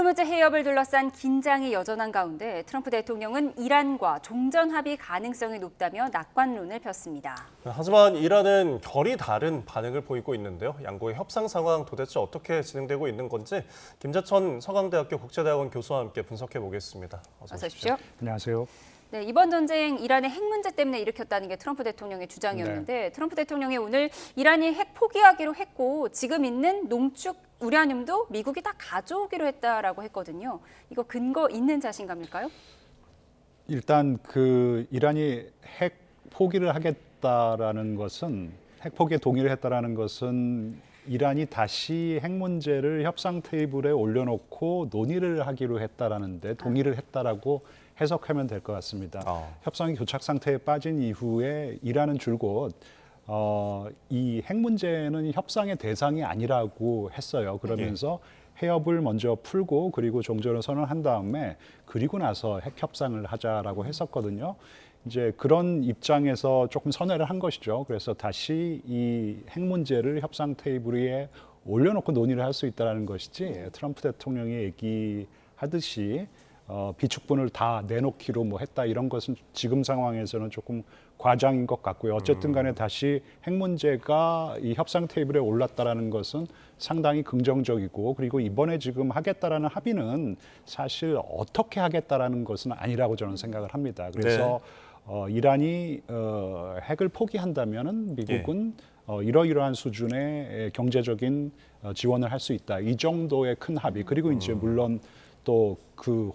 호르무즈 해협을 둘러싼 긴장이 여전한 가운데 트럼프 대통령은 이란과 종전 합의 가능성이 높다며 낙관론을 폈습니다. 하지만 이란은 결이 다른 반응을 보이고 있는데요. 양국의 협상 상황 도대체 어떻게 진행되고 있는 건지 김재천 서강대학교 국제대학원 교수와 함께 분석해 보겠습니다. 어서 오십시오. 안녕하세요. 네, 이번 전쟁 이란의 핵 문제 때문에 일으켰다는 게 트럼프 대통령의 주장이었는데 트럼프 대통령이 오늘 이란이 핵 포기하기로 했고 지금 있는 농축 우라늄도 미국이 다 가져오기로 했다라고 했거든요. 이거 근거 있는 자신감일까요? 일단 이란이 핵 포기를 하겠다라는 것은 핵 포기에 동의를 했다라는 것은 이란이 다시 핵 문제를 협상 테이블에 올려놓고 논의를 하기로 했다라는데 동의를 했다라고 해석하면 될 것 같습니다. 협상이 교착 상태에 빠진 이후에 이란은 줄곧 이 핵 문제는 협상의 대상이 아니라고 했어요. 그러면서 해협을 먼저 풀고 그리고 종전을 선언한 다음에 그리고 나서 핵 협상을 하자라고 했었거든요. 이제 그런 입장에서 조금 선회를 한 것이죠. 그래서 다시 이 핵 문제를 협상 테이블 위에 올려놓고 논의를 할 수 있다는 것이지 트럼프 대통령이 얘기하듯이 비축분을 다 내놓기로 했다 이런 것은 지금 상황에서는 조금 과장인 것 같고요. 어쨌든 간에 다시 핵 문제가 이 협상 테이블에 올랐다라는 것은 상당히 긍정적이고 그리고 이번에 지금 하겠다라는 합의는 사실 어떻게 하겠다라는 것은 아니라고 저는 생각을 합니다. 그래서 이란이 핵을 포기한다면은 미국은 이러이러한 수준의 경제적인 지원을 할 수 있다. 이 정도의 큰 합의. 그리고 이제 물론 또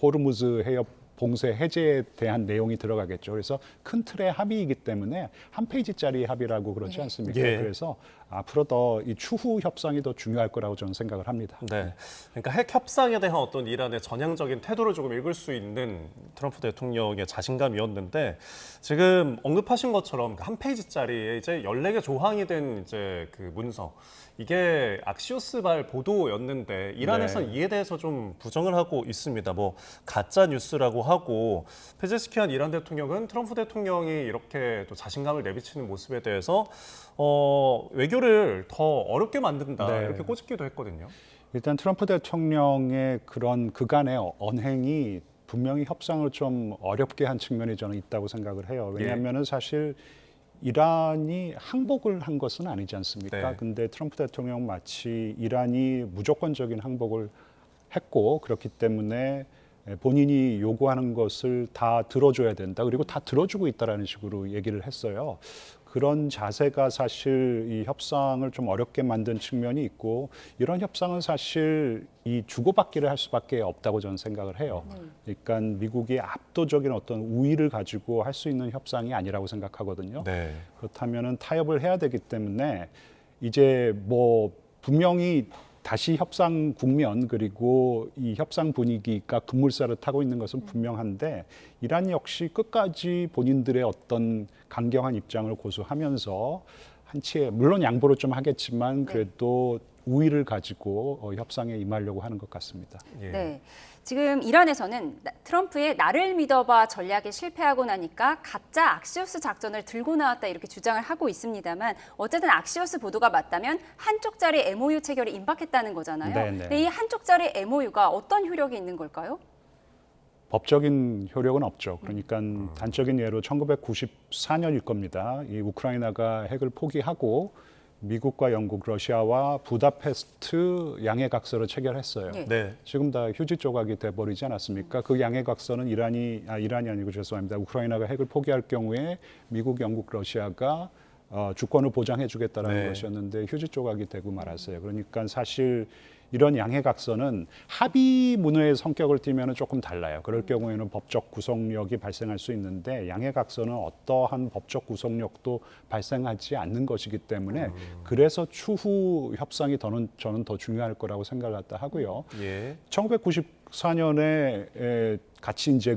호르무즈 해협 봉쇄 해제에 대한 내용이 들어가겠죠. 그래서 큰 틀의 합의이기 때문에 한 페이지짜리 합의라고 그러지 않습니까? 그래서 앞으로 더 이 추후 협상이 더 중요할 거라고 저는 생각을 합니다. 네, 그러니까 핵 협상에 대한 어떤 이란의 전향적인 태도를 조금 읽을 수 있는 트럼프 대통령의 자신감이었는데 지금 언급하신 것처럼 한 페이지짜리에 이제 14개 조항이 된 이제 문서. 이게 악시오스발 보도였는데 이란에서는 이에 대해서 좀 부정을 하고 있습니다. 가짜 뉴스라고 하고 페제스키안 이란 대통령은 트럼프 대통령이 이렇게 또 자신감을 내비치는 모습에 대해서 외교를 더 어렵게 만든다 이렇게 꼬집기도 했거든요. 일단 트럼프 대통령의 그런 그간의 언행이 분명히 협상을 좀 어렵게 한 측면이 저는 있다고 생각을 해요. 왜냐하면은 사실 이란이 항복을 한 것은 아니지 않습니까? 근데 트럼프 대통령 마치 이란이 무조건적인 항복을 했고 그렇기 때문에 본인이 요구하는 것을 다 들어줘야 된다. 그리고 다 들어주고 있다라는 식으로 얘기를 했어요. 그런 자세가 사실 이 협상을 좀 어렵게 만든 측면이 있고 이런 협상은 사실 이 주고받기를 할 수밖에 없다고 저는 생각을 해요. 그러니까 미국이 압도적인 어떤 우위를 가지고 할 수 있는 협상이 아니라고 생각하거든요. 그렇다면은 타협을 해야 되기 때문에 이제 분명히 다시 협상 국면 그리고 이 협상 분위기가 급물살을 타고 있는 것은 분명한데 이란 역시 끝까지 본인들의 어떤 강경한 입장을 고수하면서 한치의 물론 양보를 좀 하겠지만 그래도 우위를 가지고 협상에 임하려고 하는 것 같습니다. 네. 지금 이란에서는 트럼프의 나를 믿어봐 전략에 실패하고 나니까 가짜 악시오스 작전을 들고 나왔다 이렇게 주장을 하고 있습니다만 어쨌든 악시오스 보도가 맞다면 한쪽짜리 MOU 체결이 임박했다는 거잖아요. 근데 이 한쪽짜리 MOU가 어떤 효력이 있는 걸까요? 법적인 효력은 없죠. 그러니까 단적인 예로 1994년일 겁니다. 이 우크라이나가 핵을 포기하고 미국과 영국, 러시아와 부다페스트 양해각서를 체결했어요. 지금 다 휴지 조각이 돼버리지 않았습니까? 그 양해각서는 이란이 아니고 죄송합니다. 우크라이나가 핵을 포기할 경우에 미국, 영국, 러시아가 주권을 보장해주겠다라는 것이었는데 휴지 조각이 되고 말았어요. 그러니까 사실 이런 양해각서는 합의문의 성격을 띠면 조금 달라요. 그럴 경우에는 법적 구속력이 발생할 수 있는데 양해각서는 어떠한 법적 구속력도 발생하지 않는 것이기 때문에 그래서 추후 협상이 저는 더 중요할 거라고 생각을 하고요. 1994년에 같이 이제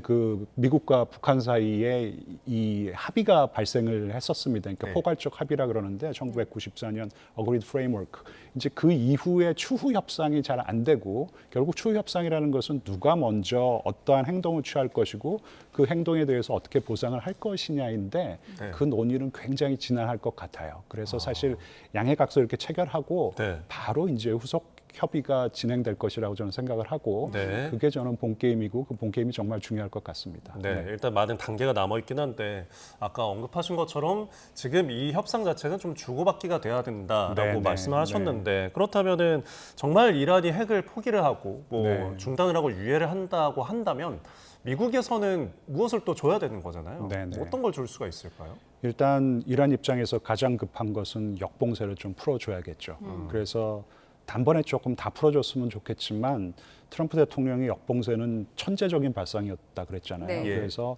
미국과 북한 사이에 이 합의가 발생을 했었습니다. 그러니까 포괄적 합의라 그러는데 1994년 Agreed Framework. 이제 그 이후에 추후 협상이 잘 안 되고 결국 추후 협상이라는 것은 누가 먼저 어떠한 행동을 취할 것이고 그 행동에 대해서 어떻게 보상을 할 것이냐인데 그 논의는 굉장히 지난할 것 같아요. 그래서 사실 양해각서 이렇게 체결하고 바로 이제 후속 협의가 진행될 것이라고 저는 생각을 하고 네. 그게 저는 본 게임이고 그 본 게임이 정말 중요할 것 같습니다. 네, 일단 많은 단계가 남아 있긴 한데 아까 언급하신 것처럼 지금 이 협상 자체는 좀 주고받기가 돼야 된다라고 네, 말씀을 네, 하셨는데 그렇다면은 정말 이란이 핵을 포기를 하고 뭐 네. 중단을 하고 유예를 한다고 한다면 미국에서는 무엇을 또 줘야 되는 거잖아요. 네, 네. 어떤 걸 줄 수가 있을까요? 일단 이란 입장에서 가장 급한 것은 역봉쇄를 좀 풀어줘야겠죠. 그래서 단번에 조금 다 풀어줬으면 좋겠지만 트럼프 대통령이 역봉쇄는 천재적인 발상이었다 그랬잖아요. 네. 예. 그래서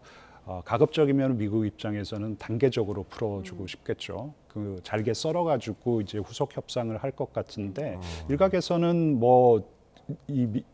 가급적이면 미국 입장에서는 단계적으로 풀어주고 싶겠죠. 그 잘게 썰어가지고 이제 후속 협상을 할 것 같은데 일각에서는 뭐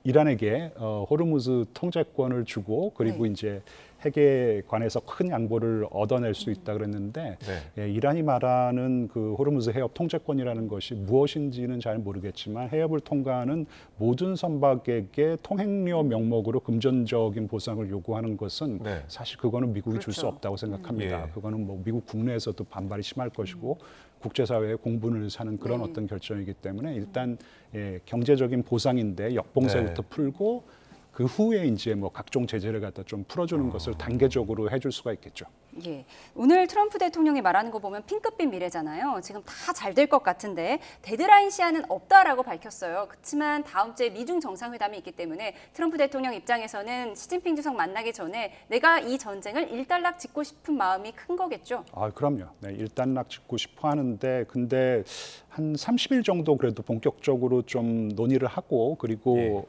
이란에게 호르무즈 통제권을 주고 그리고 네. 이제 핵에 관해서 큰 양보를 얻어낼 수 있다 그랬는데 네. 예, 이란이 말하는 그 호르무즈 해협 통제권이라는 것이 무엇인지는 잘 모르겠지만 해협을 통과하는 모든 선박에게 통행료 명목으로 금전적인 보상을 요구하는 것은 네. 사실 그거는 미국이 줄 수 그렇죠. 없다고 생각합니다. 예. 그거는 뭐 미국 국내에서도 반발이 심할 것이고 국제사회의 공분을 사는 그런 네. 어떤 결정이기 때문에 일단 예, 경제적인 보상인데 역봉쇄부터 네. 풀고 그 후에 이제 뭐 각종 제재를 갖다 좀 풀어주는 것을 단계적으로 해줄 수가 있겠죠. 예. 오늘 트럼프 대통령이 말하는 거 보면 핑크빛 미래잖아요. 지금 다 잘 될 것 같은데 데드라인 시한은 없다라고 밝혔어요. 그렇지만 다음 주에 미중 정상회담이 있기 때문에 트럼프 대통령 입장에서는 시진핑 주석 만나기 전에 내가 이 전쟁을 일단락 짓고 싶은 마음이 큰 거겠죠. 아, 그럼요. 네, 일단락 짓고 싶어 하는데 근데 한 30일 정도 그래도 본격적으로 좀 논의를 하고 그리고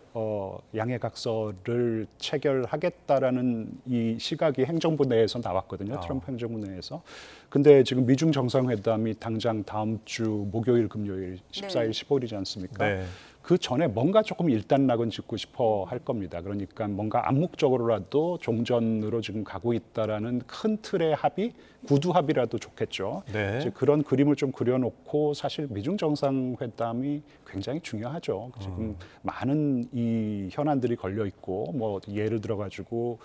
양해각서를 체결하겠다라는 이 시각이 행정부 내에서 나왔거든요. 트럼프 행정부 내에서. 근데 지금 미중 정상회담이 당장 다음 주 목요일, 금요일 14일, 15일이지 않습니까? 네. 그 전에 뭔가 조금 일단락은 짓고 싶어 할 겁니다. 그러니까 뭔가 암묵적으로라도 종전으로 지금 가고 있다라는 큰 틀의 합의, 구두 합의라도 좋겠죠. 네. 이제 그런 그림을 좀 그려놓고 사실 미중 정상회담이 굉장히 중요하죠. 지금 많은 이 현안들이 걸려 있고 뭐 예를 들어 가지고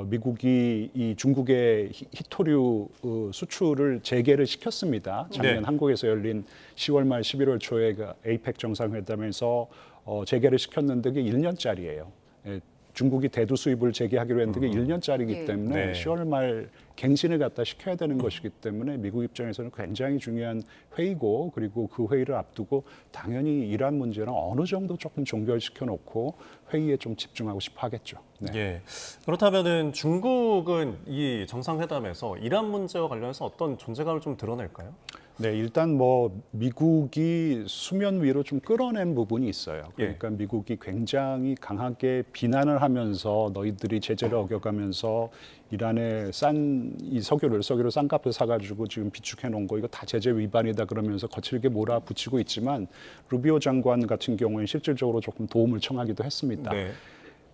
미국이 이 중국의 희토류 수출을 재개를 시켰습니다. 작년 네. 한국에서 열린 10월 말 11월 초에 그 에이펙 정상회담에서 재개를 시켰는데 그게 1년짜리예요. 중국이 대두 수입을 재개하기로 했는데 그게 1년짜리이기 예. 때문에 네. 10월 말 갱신을 갖다 시켜야 되는 것이기 때문에 미국 입장에서는 굉장히 중요한 회의고 그리고 그 회의를 앞두고 당연히 이란 문제는 어느 정도 조금 종결시켜 놓고 회의에 좀 집중하고 싶어 하겠죠. 네. 예. 그렇다면은 중국은 이 정상회담에서 이란 문제와 관련해서 어떤 존재감을 좀 드러낼까요? 네, 일단 뭐 미국이 수면 위로 좀 끌어낸 부분이 있어요. 그러니까 미국이 굉장히 강하게 비난을 하면서 너희들이 제재를 어겨가면서 이란에 싼 이 석유를 싼 값에 사가지고 지금 비축해 놓은 거 이거 다 제재 위반이다 그러면서 거칠게 몰아붙이고 있지만 루비오 장관 같은 경우에 실질적으로 조금 도움을 청하기도 했습니다. 네.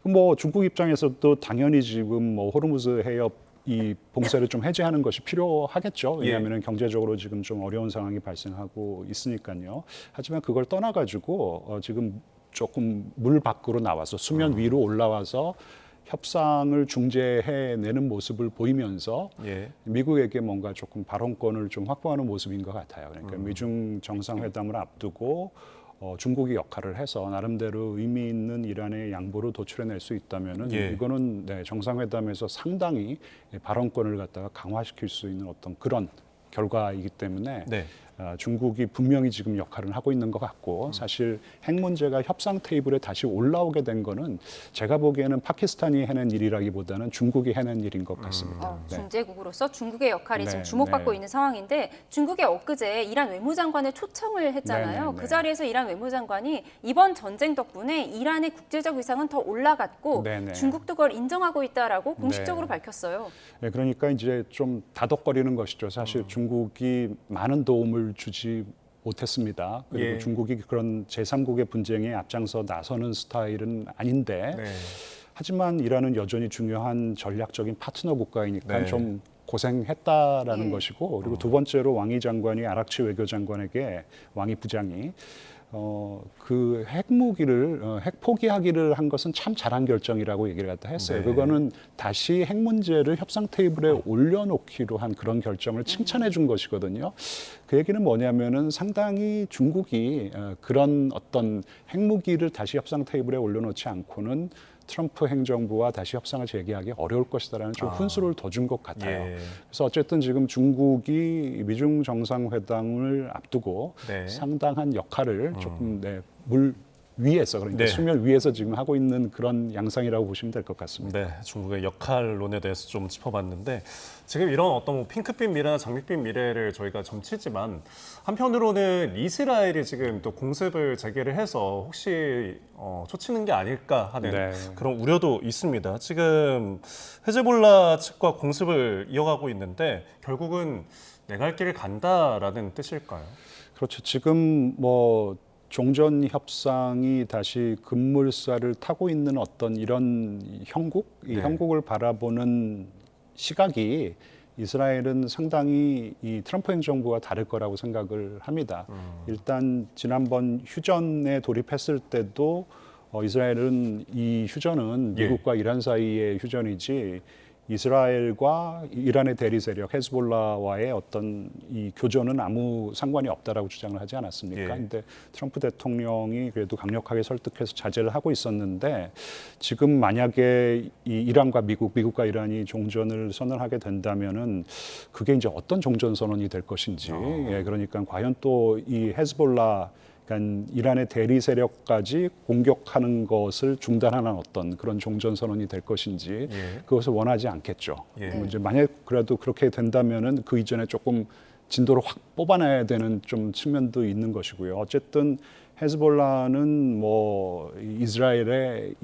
뭐 중국 입장에서도 당연히 지금 뭐 호르무즈 해협 이 봉쇄를 좀 해제하는 것이 필요하겠죠. 왜냐하면 경제적으로 지금 좀 어려운 상황이 발생하고 있으니까요. 하지만 그걸 떠나가지고 지금 조금 물 밖으로 나와서 수면 위로 올라와서 협상을 중재해내는 모습을 보이면서 예. 미국에게 뭔가 조금 발언권을 좀 확보하는 모습인 것 같아요. 그러니까 미중 정상회담을 앞두고 중국이 역할을 해서 나름대로 의미 있는 이란의 양보를 도출해낼 수 있다면은 예. 이거는 네, 정상회담에서 상당히 발언권을 갖다가 강화시킬 수 있는 어떤 그런 결과이기 때문에 네. 중국이 분명히 지금 역할을 하고 있는 것 같고 사실 핵 문제가 협상 테이블에 다시 올라오게 된 거는 제가 보기에는 파키스탄이 해낸 일이라기보다는 중국이 해낸 일인 것 같습니다. 네. 중재국으로서 중국의 역할이 네, 지금 주목받고 네. 있는 상황인데 중국이 엊그제 이란 외무장관을 초청을 했잖아요. 네, 네, 네. 그 자리에서 이란 외무장관이 이번 전쟁 덕분에 이란의 국제적 위상은 더 올라갔고 네, 네. 중국도 그걸 인정하고 있다라고 공식적으로 네. 밝혔어요. 네, 그러니까 이제 좀 다독거리는 것이죠. 사실 중국이 많은 도움을 주지 못했습니다. 그리고 예. 중국이 그런 제3국의 분쟁에 앞장서 나서는 스타일은 아닌데 네. 하지만 이란은 여전히 중요한 전략적인 파트너 국가이니까 네. 좀 고생했다라는 예. 것이고 그리고 두 번째로 왕이 장관이 아락치 외교장관에게 왕이 부장이 그 핵무기를 핵 포기하기를 한 것은 참 잘한 결정이라고 얘기를 갖다 했어요. 네. 그거는 다시 핵 문제를 협상 테이블에 올려놓기로 한 그런 결정을 칭찬해 준 것이거든요. 그 얘기는 뭐냐면은 상당히 중국이 그런 어떤 핵무기를 다시 협상 테이블에 올려놓지 않고는 트럼프 행정부와 다시 협상을 재개하기 어려울 것이다라는 좀 훈수를 더 준 것 같아요. 예. 그래서 어쨌든 지금 중국이 미중 정상회담을 앞두고 네. 상당한 역할을 조금 물 위에서 그러니까 네. 수면 위에서 지금 하고 있는 그런 양상이라고 보시면 될 것 같습니다. 네, 중국의 역할론에 대해서 좀 짚어봤는데 지금 이런 어떤 뭐 핑크빛 미래나 장밋빛 미래를 저희가 점치지만 한편으로는 이스라엘이 지금 또 공습을 재개를 해서 혹시 초치는 게 아닐까 하는 네. 그런 우려도 있습니다. 지금 헤즈볼라 측과 공습을 이어가고 있는데 결국은 내 갈 길을 간다라는 뜻일까요? 그렇죠. 지금 뭐 종전 협상이 다시 급물살을 타고 있는 어떤 이런 형국, 이 네. 형국을 바라보는 시각이 이스라엘은 상당히 이 트럼프 행정부와 다를 거라고 생각을 합니다. 일단 지난번 휴전에 돌입했을 때도 이스라엘은 이 휴전은 예. 미국과 이란 사이의 휴전이지 이스라엘과 이란의 대리 세력 헤즈볼라와의 어떤 이 교전은 아무 상관이 없다라고 주장을 하지 않았습니까? 예. 근데 트럼프 대통령이 그래도 강력하게 설득해서 자제를 하고 있었는데 지금 만약에 이 이란과 미국과 이란이 종전을 선언하게 된다면은 그게 이제 어떤 종전 선언이 될 것인지 예, 그러니까 과연 또 이 헤즈볼라 그러니까 이란의 대리 세력까지 공격하는 것을 중단하는 어떤 그런 종전 선언이 될 것인지 예. 그것을 원하지 않겠죠. 예. 뭐 이제 만약 그래도 그렇게 된다면은 그 이전에 조금 진도를 확 뽑아내야 되는 좀 측면도 있는 것이고요. 어쨌든 헤즈볼라는 뭐 이스라엘의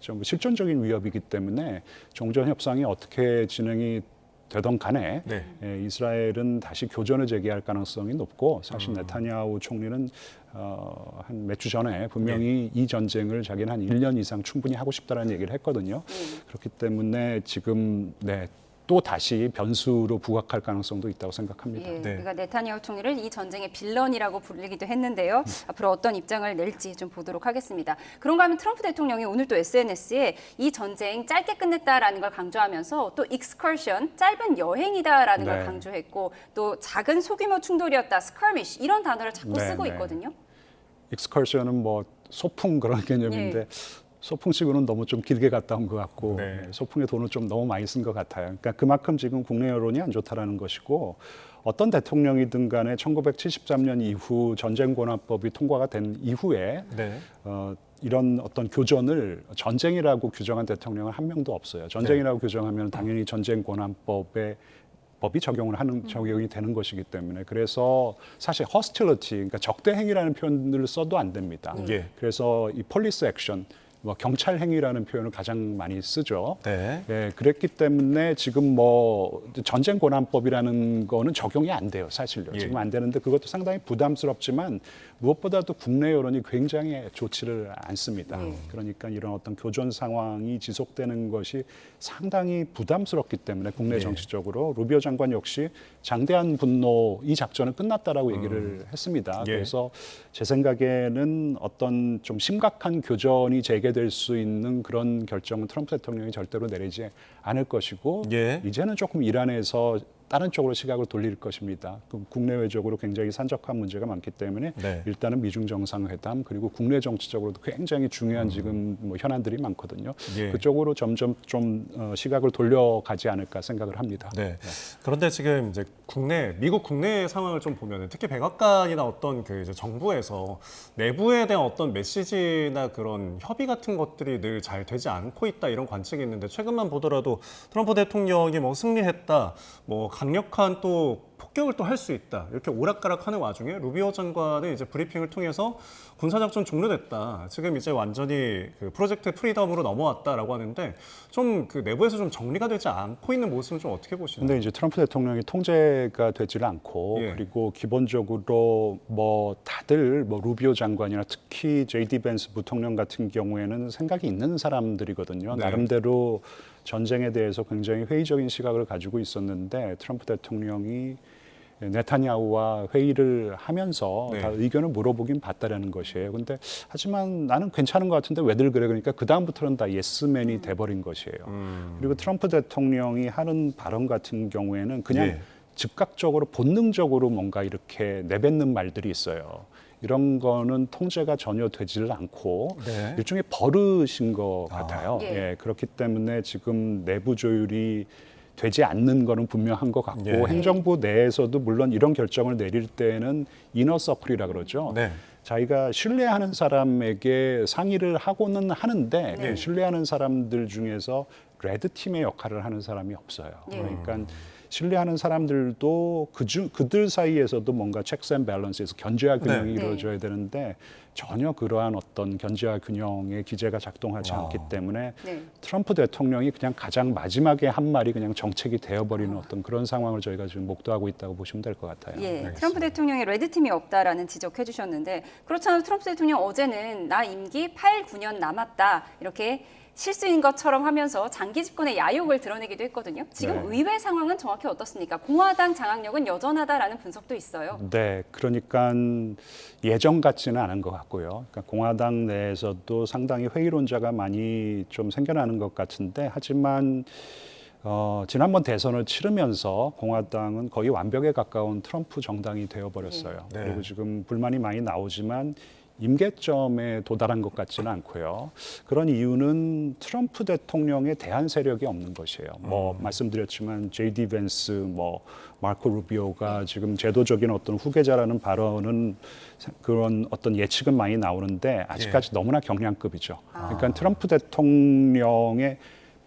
좀 실존적인 위협이기 때문에 종전 협상이 어떻게 진행이 되던 간에 네. 이스라엘은 다시 교전을 재개할 가능성이 높고 사실 네타냐후 총리는 한 몇 주 전에 분명히 이 전쟁을 자기는 한 1년 이상 충분히 하고 싶다라는 얘기를 했거든요. 그렇기 때문에 지금 또 다시 변수로 부각할 가능성도 있다고 생각합니다. 예, 네. 그러니까 네타냐후 총리를 이 전쟁의 빌런이라고 부르기도 했는데요. 앞으로 어떤 입장을 낼지 좀 보도록 하겠습니다. 그런가 하면 트럼프 대통령이 오늘 또 SNS에 이 전쟁 짧게 끝냈다라는 걸 강조하면서 또 excursion, 짧은 여행이다라는 걸 네. 강조했고 또 작은 소규모 충돌이었다, skirmish 이런 단어를 자꾸 네, 쓰고 네. 있거든요. 익스컬션은 뭐 소풍 그런 개념인데 소풍치고는 너무 좀 길게 갔다 온 것 같고 네. 소풍에 돈을 좀 너무 많이 쓴 것 같아요. 그러니까 그만큼 지금 국내 여론이 안 좋다라는 것이고 어떤 대통령이든 간에 1973년 이후 전쟁권한법이 통과가 된 이후에 네. 이런 어떤 교전을 전쟁이라고 규정한 대통령은 한 명도 없어요. 전쟁이라고 규정하면 당연히 전쟁권한법에 법이 적용이 되는 것이기 때문에 그래서 사실 hostility 그러니까 적대 행위라는 표현을 써도 안 됩니다. 예. 그래서 이 police action 뭐 경찰 행위라는 표현을 가장 많이 쓰죠. 네. 예, 그랬기 때문에 지금 뭐 전쟁 권한법이라는 거는 적용이 안 돼요, 사실요. 예. 지금 안 되는데 그것도 상당히 부담스럽지만 무엇보다도 국내 여론이 굉장히 좋지를 않습니다. 그러니까 이런 어떤 교전 상황이 지속되는 것이 상당히 부담스럽기 때문에 국내 예. 정치적으로 루비오 장관 역시 장대한 분노 이 작전은 끝났다라고 얘기를 했습니다. 예. 그래서 제 생각에는 어떤 좀 심각한 교전이 재개될 수 있는 그런 결정은 트럼프 대통령이 절대로 내리지 않을 것이고 예. 이제는 조금 이란에서 다른 쪽으로 시각을 돌릴 것입니다. 국내외적으로 굉장히 산적한 문제가 많기 때문에 네. 일단은 미중 정상회담 그리고 국내 정치적으로도 굉장히 중요한 지금 뭐 현안들이 많거든요. 예. 그쪽으로 점점 좀 시각을 돌려가지 않을까 생각을 합니다. 네. 그런데 지금 이제 미국 국내 상황을 좀 보면은 특히 백악관이나 어떤 그 이제 정부에서 내부에 대한 어떤 메시지나 그런 협의 같은 것들이 늘 잘 되지 않고 있다 이런 관측이 있는데 최근만 보더라도 트럼프 대통령이 뭐 승리했다, 뭐 강력한 또 폭격을 또 할 수 있다 이렇게 오락가락하는 와중에 루비오 장관은 이제 브리핑을 통해서 군사작전 종료됐다. 지금 이제 완전히 그 프로젝트 프리덤으로 넘어왔다라고 하는데 좀 그 내부에서 좀 정리가 되지 않고 있는 모습은 좀 어떻게 보시나요? 근데 이제 트럼프 대통령이 통제가 되지를 않고 예. 그리고 기본적으로 뭐 다들 뭐 루비오 장관이나 특히 JD 벤스 부통령 같은 경우에는 생각이 있는 사람들이거든요. 네. 나름대로 전쟁에 대해서 굉장히 회의적인 시각을 가지고 있었는데 트럼프 대통령이 네타냐후와 회의를 하면서 네. 다 의견을 물어보긴 봤다라는 것이에요. 근데 하지만 나는 괜찮은 것 같은데 왜들 그래? 그러니까 그 다음부터는 다 예스맨이 돼버린 것이에요. 그리고 트럼프 대통령이 하는 발언 같은 경우에는 그냥 예. 즉각적으로 본능적으로 뭔가 이렇게 내뱉는 말들이 있어요. 이런 거는 통제가 전혀 되지를 않고 네. 일종의 버릇인 것 같아요. 예. 예, 그렇기 때문에 지금 내부 조율이 되지 않는 거는 분명한 것 같고 예. 행정부 내에서도 물론 이런 결정을 내릴 때는 이너 서클이라 그러죠. 네. 자기가 신뢰하는 사람에게 상의를 하고는 하는데 네. 그 신뢰하는 사람들 중에서 레드 팀의 역할을 하는 사람이 없어요. 예. 그러니까 신뢰하는 사람들도 그들 사이에서도 뭔가 checks and balances, 견제와 균형이 네. 이루어져야 되는데 전혀 그러한 어떤 견제와 균형의 기제가 작동하지 않기 때문에 네. 트럼프 대통령이 그냥 가장 마지막에 한 말이 그냥 정책이 되어버리는 어떤 그런 상황을 저희가 지금 목도하고 있다고 보시면 될 것 같아요. 예, 알겠습니다. 트럼프 대통령이 레드팀이 없다라는 지적해 주셨는데 그렇잖아요. 트럼프 대통령 어제는 나 임기 8, 9년 남았다 이렇게 실수인 것처럼 하면서 장기 집권의 야욕을 드러내기도 했거든요. 지금 네. 의회 상황은 정확히 어떻습니까? 공화당 장악력은 여전하다라는 분석도 있어요. 네, 그러니까 예전 같지는 않은 것 같고요. 그러니까 공화당 내에서도 상당히 회의론자가 많이 좀 생겨나는 것 같은데, 하지만 지난번 대선을 치르면서 공화당은 거의 완벽에 가까운 트럼프 정당이 되어버렸어요. 네. 그리고 지금 불만이 많이 나오지만 임계점에 도달한 것 같지는 않고요. 그런 이유는 트럼프 대통령에 대한 세력이 없는 것이에요. 뭐 말씀드렸지만 J.D. 벤스, 뭐 마르코 루비오가 지금 제도적인 어떤 후계자라는 발언은 그런 어떤 예측은 많이 나오는데 아직까지 너무나 경량급이죠. 그러니까 트럼프 대통령의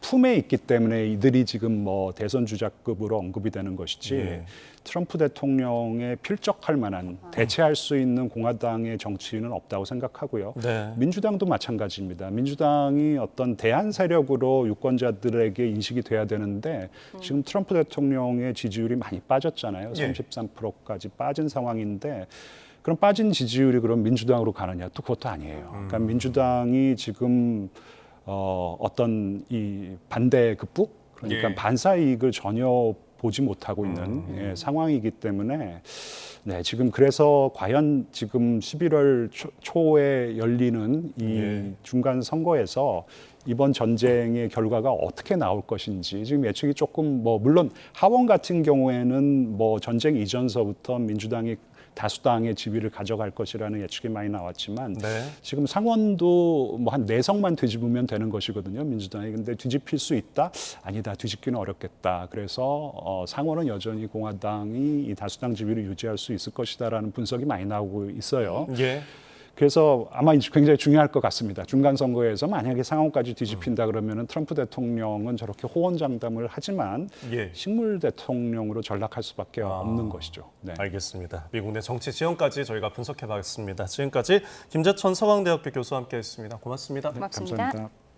품에 있기 때문에 이들이 지금 뭐 대선 주자급으로 언급이 되는 것이지 예. 트럼프 대통령에 필적할 만한 대체할 수 있는 공화당의 정치인은 없다고 생각하고요. 네. 민주당도 마찬가지입니다. 민주당이 어떤 대안 세력으로 유권자들에게 인식이 돼야 되는데 지금 트럼프 대통령의 지지율이 많이 빠졌잖아요. 예. 33%까지 빠진 상황인데 그럼 빠진 지지율이 그럼 민주당으로 가느냐? 또 그것도 아니에요. 그러니까 민주당이 지금 어떤 이 반대 극복, 그러니까 예. 반사 이익을 전혀 보지 못하고 있는 예, 상황이기 때문에 네, 지금 그래서 과연 지금 11월 초에 열리는 이 예. 중간 선거에서 이번 전쟁의 결과가 어떻게 나올 것인지 지금 예측이 조금 뭐 물론 하원 같은 경우에는 뭐 전쟁 이전서부터 민주당이 다수당의 지위를 가져갈 것이라는 예측이 많이 나왔지만 네. 지금 상원도 뭐 한 4석만 뒤집으면 되는 것이거든요, 민주당이. 근데 뒤집힐 수 있다? 아니다, 뒤집기는 어렵겠다. 그래서 상원은 여전히 공화당이 이 다수당 지위를 유지할 수 있을 것이다라는 분석이 많이 나오고 있어요. 예. 그래서 아마 굉장히 중요할 것 같습니다. 중간 선거에서 만약에 상원까지 뒤집힌다 그러면은 트럼프 대통령은 저렇게 호언장담을 하지만 예. 식물 대통령으로 전락할 수밖에 없는 것이죠. 네. 알겠습니다. 미국 내 정치 지형까지 저희가 분석해봤습니다. 지금까지 김재천 서강대학교 교수와 함께했습니다. 고맙습니다. 고맙습니다. 감사합니다.